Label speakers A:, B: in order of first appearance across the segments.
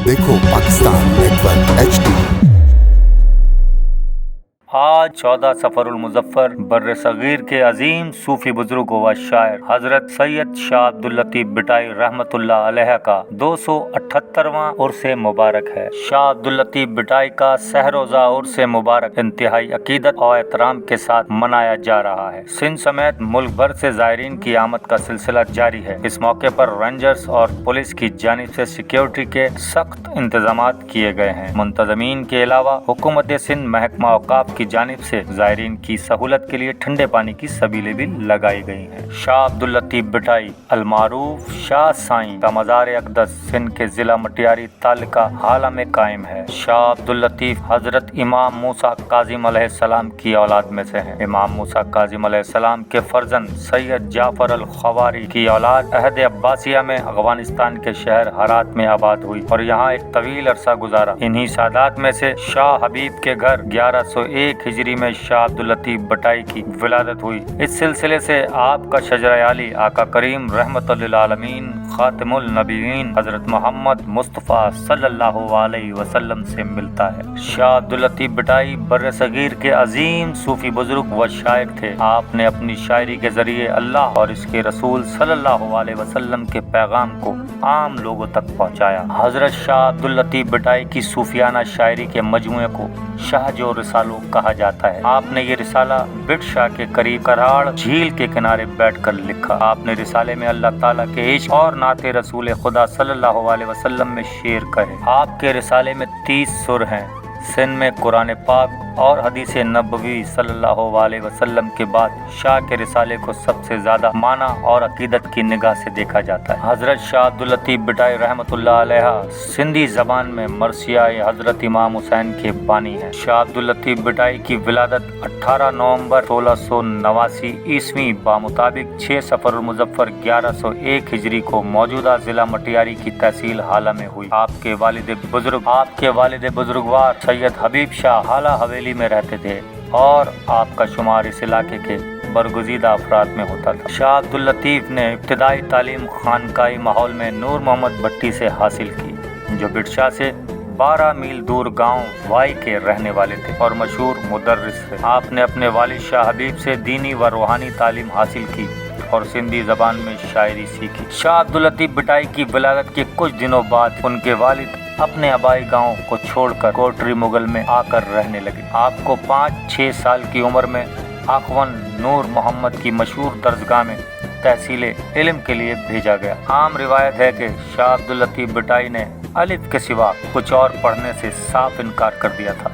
A: देखो Pakistan network HD।
B: आज 14 सफरुल Muzaffar Burr Sagir के अजीम सूफी बुजुर्ग व शायर हजरत सैयद शाह अब्दुल लतीफ बिटाई रहमतुल्लाह अलैह का 278वां उर्स मुबारक है। शाह अब्दुल लतीफ बिटाई का सहरोजा उर्स मुबारक इंतहाई अकीदत और एहतराम के साथ मनाया जा रहा है। सिंध समेत मुल्क भर से ज़ायरीन की आमद का सिलसिला जारी है। इस मौके पर रेंजर्स और पुलिस की जानिब से सिक्योरिटी के सख्त इंतजाम किए गए हैं। मुंतजमीन के अलावा हुकूमत सिंध महकमा औकाफ की जानिब से ज़ायरीन की सहूलत के लिए ठंडे पानी की सबीलें भी लगाई गई हैं। शाह अब्दुल लतीफ बिटाई अलमारूफ शाह साईं का मज़ार अक़दस सिंध के ज़िला मटियारी तालुका हाला में कायम है। शाह अब्दुल लतीफ हजरत इमाम मूसा काज़िम अलैहिस्सलाम की औलाद में से हैं। इमाम मूसा काज़िम अलैहिस्सलाम के फर्जंद सैयद जाफर अल खवारी की औलाद अहद अब्बासिया में अफगानिस्तान के शहर हरात में आबाद हुई और यहाँ एक तवील अरसा गुजारा। इन्हीं सादात में से शाह हबीब के घर 1101 हिजरी में शाह अब्दुल लतीफ बिटाई की विलादत हुई। इस सिलसिले से आपका शजरा आली आका करीम रहमतुल लिल आलमीन खातिमुल नबीयीन हजरत मोहम्मद मुस्तफ़ा सल्लल्लाहु अलैहि वसल्लम से मिलता है। शाह अब्दुल लतीफ बिटाई बर्र सगीर के अजीम सूफी बुजुर्ग व शायर थे। आपने अपनी शायरी के जरिए अल्लाह और इसके रसूल सल्लल्लाहु अलैहि वसल्लम के पैगाम को आम लोगों तक पहुँचाया। हजरत शाह अब्दुल लतीफ बिटाई की सूफियाना शायरी के मजमूए को शाहजो रिसालो कहा जाता है। आपने ये रिसाला बिट शाह के करीब कराड़ झील के किनारे बैठकर लिखा। आपने रिसाले में अल्लाह ताला के इश्क और नाते रसूल खुदा सल्लल्लाहु अलैहि वसल्लम में शेर कहे। आपके रिसाले में 30 सुर हैं। सिंध में कुरान पाक और हदीस नबवी सल्लल्लाहु अलैहि वसल्लम के बाद शाह के रिसाले को सबसे ज्यादा माना और अकीदत की निगाह से देखा जाता है। हजरत शाह अब्दुल लतीफ बिटाई रहमतुल्लाह अलैह सिंधी जबान में मरसिया हजरत इमाम हुसैन के बानी है। शाह अब्दुल लतीफ बिटाई की विलादत 18 नवंबर 1689 ईस्वी बामुताबिक 6 सफरुल मुजफ्फर 1101 हिजरी को मौजूदा जिला मटियारी की तहसील हाला में हुई। आपके वालिद बुजुर्गवार सैयद हबीब शाह हाला हवेली में रहते थे और आपका शुमार इस इलाके के बरगुज़ीदा अफराद में होता था। शाह अब्दुल लतीफ ने इब्तिदाई तालीम खानकाई माहौल में नूर मोहम्मद भट्टी से हासिल की, जो बिटशा से 12 मील दूर गांव वाई के रहने वाले थे और मशहूर मुदर्रिस थे। आपने अपने वालिद शाह हबीब से दीनी व रूहानी तालीम हासिल की और सिंधी जबान में शायरी सीखी। शाह अब्दुल लतीफ बिटाई की विलादत के कुछ दिनों बाद उनके वालिद अपने आबाई गांव को छोड़कर कोटरी मुगल में आकर रहने लगे। आपको 5-6 साल की उम्र में आखवन नूर मोहम्मद की मशहूर दरसगाह में तहसीले इल्म के लिए भेजा गया। आम रिवायत है कि शाह अब्दुल लतीफ बिटाई ने अलिफ के सिवा कुछ और पढ़ने से साफ इनकार कर दिया था।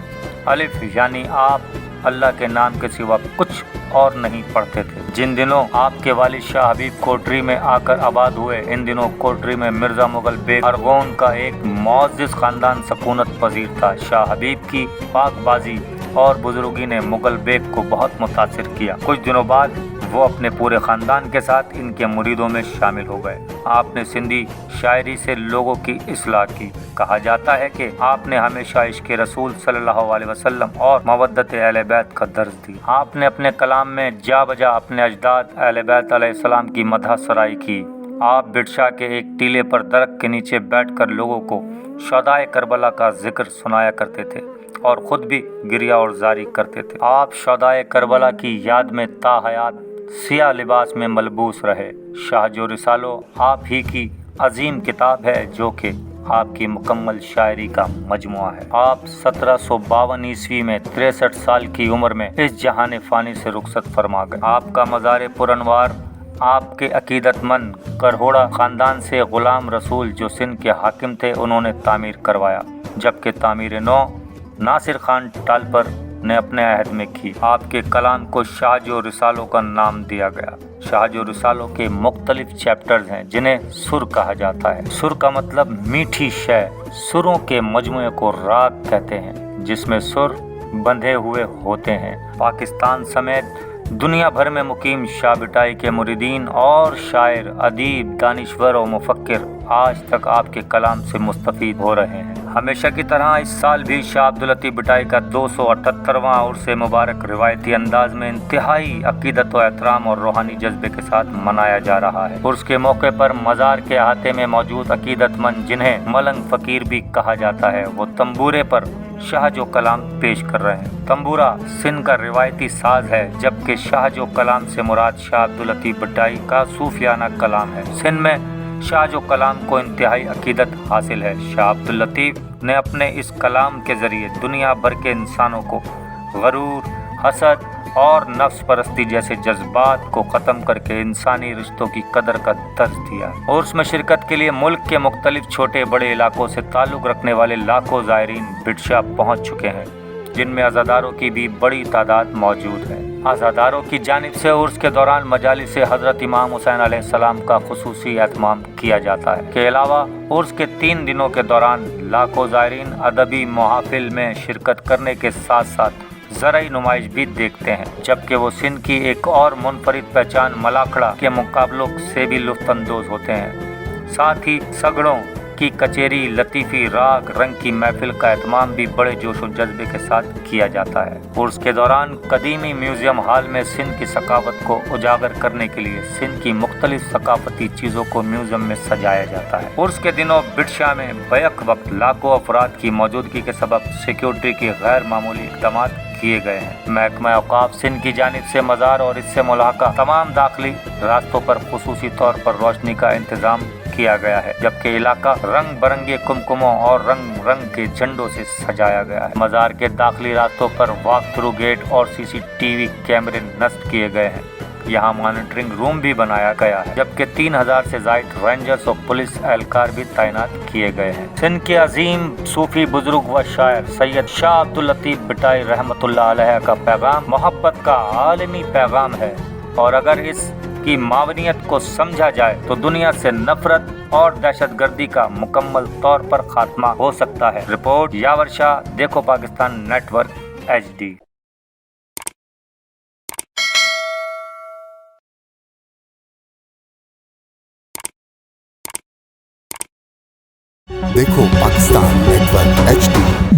B: अलिफ यानी आप अल्लाह के नाम के सिवा कुछ और नहीं पढ़ते थे। जिन दिनों आपके वालिद शाह हबीब कोटरी में आकर आबाद हुए, इन दिनों कोटरी में मिर्जा मुगल बेग अरगोन का एक मुअज़्ज़िज़ खानदान सकूनत पजीर था। शाह हबीब की पाकबाजी और बुजुर्गी ने मुगल बेग को बहुत मुतासिर किया। कुछ दिनों बाद वो अपने पूरे खानदान के साथ इनके मुरीदों में शामिल हो गए। आपने सिंधी शायरी से लोगों की इस्लाह की। कहा जाता है कि आपने हमेशा इश्क़ रसूल सल्लल्लाहु अलैहि वसल्लम और मवद्दत अहले बैत का दर्ज दी। आपने अपने कलाम में जा बजा अपने अजदाद अहले बैत अलैहिस्सलाम की मदह सराई की। आप बिटशा के एक टीले पर दरख्त के नीचे बैठकर लोगों को शहदाए करबला का जिक्र सुनाया करते थे और खुद भी गिरिया और जारी करते थे। आप शहदाए करबला की याद में ता हयात सिया लिबास में मलबूस रहे। शाहजो रिसालो आप ही की अजीम किताब है, जो कि आपकी मुकम्मल शायरी का मजमुआ है। आप 1752 ईस्वी में 63 साल की उम्र में इस जहान फ़ानी से रुखसत फरमा गए। आपका मज़ार पुरनवार आपके अकीदतमंद करहोड़ा खानदान से गुलाम रसूल जो सिंध के हाकिम थे, उन्होंने तामीर करवाया, जबकि तामीर नौ नासिर खान टालपर ने अपने अहद में की। आपके कलाम को शाहजो रिसालो का नाम दिया गया। शाहजो रिसालो के मुख्तलिफ चैप्टर्स हैं जिन्हें सुर कहा जाता है। सुर का मतलब मीठी शय। सुरों के मजमुए को राग कहते हैं, जिसमें सुर बंधे हुए होते हैं। पाकिस्तान समेत दुनिया भर में मुकीम शाह बिटाई के मुरीदीन और शायर, अदीब, दानिश्वर और मुफक्किर आज तक आपके कलाम से मुस्तफीद हो रहे हैं। हमेशा की तरह इस साल भी शाह अब्दुल लतीफ बिटाई का 278वां उर्स मुबारक रिवायती अंदाज में इंतहाई अकीदत व एहतराम और रूहानी जज्बे के साथ मनाया जा रहा है। उर्स के मौके पर मजार के अहाते में मौजूद अकीदतमंद, जिन्हें मलंग फकीर भी कहा जाता है, वो तंबूरे पर शाहजो कलाम पेश कर रहे हैं। तंबूरा सिंध का रिवायती साज है, जबकि शाहजो कलाम से मुराद शाह अब्दुल लतीफ बिटाई का सूफियाना कलाम है। सिंध में शाहजो कलाम को इंतहाई अकीदत हासिल है। शाह अब्दुल लतीफ ने अपने इस कलाम के जरिए दुनिया भर के इंसानों को गरूर, हसद और नफ्स परस्ती जैसे जज्बात को ख़त्म करके इंसानी रिश्तों की कदर का दर्ज दिया। उर्स में शिरकत के लिए मुल्क के मुख्तलिफ छोटे बड़े इलाकों से ताल्लुक़ रखने वाले लाखों ज़ायरीन बिटशा पहुँच चुके हैं, जिनमें अज़ादारों की भी बड़ी तादाद मौजूद है। अज़ादारों की जानिब से उर्स के दौरान मजालिस से हज़रत इमाम हुसैन अलैहिस्सलाम का खुसूसी एहतमाम किया जाता है। के अलावा उर्स के 3 दिनों के दौरान लाखों ज़ायरीन अदबी महफिल में शिरकत करने के साथ साथ ज़राई नुमाइश भी देखते हैं, जबकि वो सिंध की एक और मुनफरिद पहचान मलाखड़ा के मुकाबलों से भी लुत्फ़अंदोज़ होते हैं। साथ ही सगड़ों की कचेरी, लतीफ़ी, राग, रंग की महफिल का एहतमाम भी बड़े जोश और जज्बे के साथ किया जाता है। उर्स के दौरान कदीमी म्यूजियम हॉल में सिंध की सकाफत को उजागर करने के लिए सिंध की मुख्तलिफ सकाफती चीज़ों को म्यूजियम में सजाया जाता है। उर्स के दिनों बिटशा में बैक वक्त लाखों अफराद की मौजूदगी के सबब सिक्योरिटी की गैर मामूली इक़दाम किए गए हैं। महकमा औक़ाफ़ सिंध की जानिब से मज़ार और इससे मुलाक़ा तमाम दाखिली रास्तों पर खुसूसी तौर पर रोशनी का इंतज़ाम किया गया है, जबकि इलाका रंग बिरंगे कुमकुमों और रंग रंग के झंडों से सजाया गया है। मज़ार के दाखिली रास्तों पर वॉक थ्रू गेट और CCTV कैमरे नस्ब किए गए हैं। यहाँ मॉनिटरिंग रूम भी बनाया गया है, जबकि 3000 से ज़ायद रेंजर्स और पुलिस एहलकार भी तैनात किए गए हैं। सिंध के अजीम सूफी बुजुर्ग व शायर सैयद शाह अब्दुल लतीफ बिटाई रहमतुल्लाह अलैह का पैगाम मोहब्बत का आलमी पैगाम है, और अगर इसकी मावनियत को समझा जाए तो दुनिया से नफरत और दहशतगर्दी का मुकम्मल तौर पर खात्मा हो सकता है। रिपोर्ट यावर शाह, देखो पाकिस्तान नेटवर्क HD।
A: देखो पाकिस्तान नेटवर्क HD।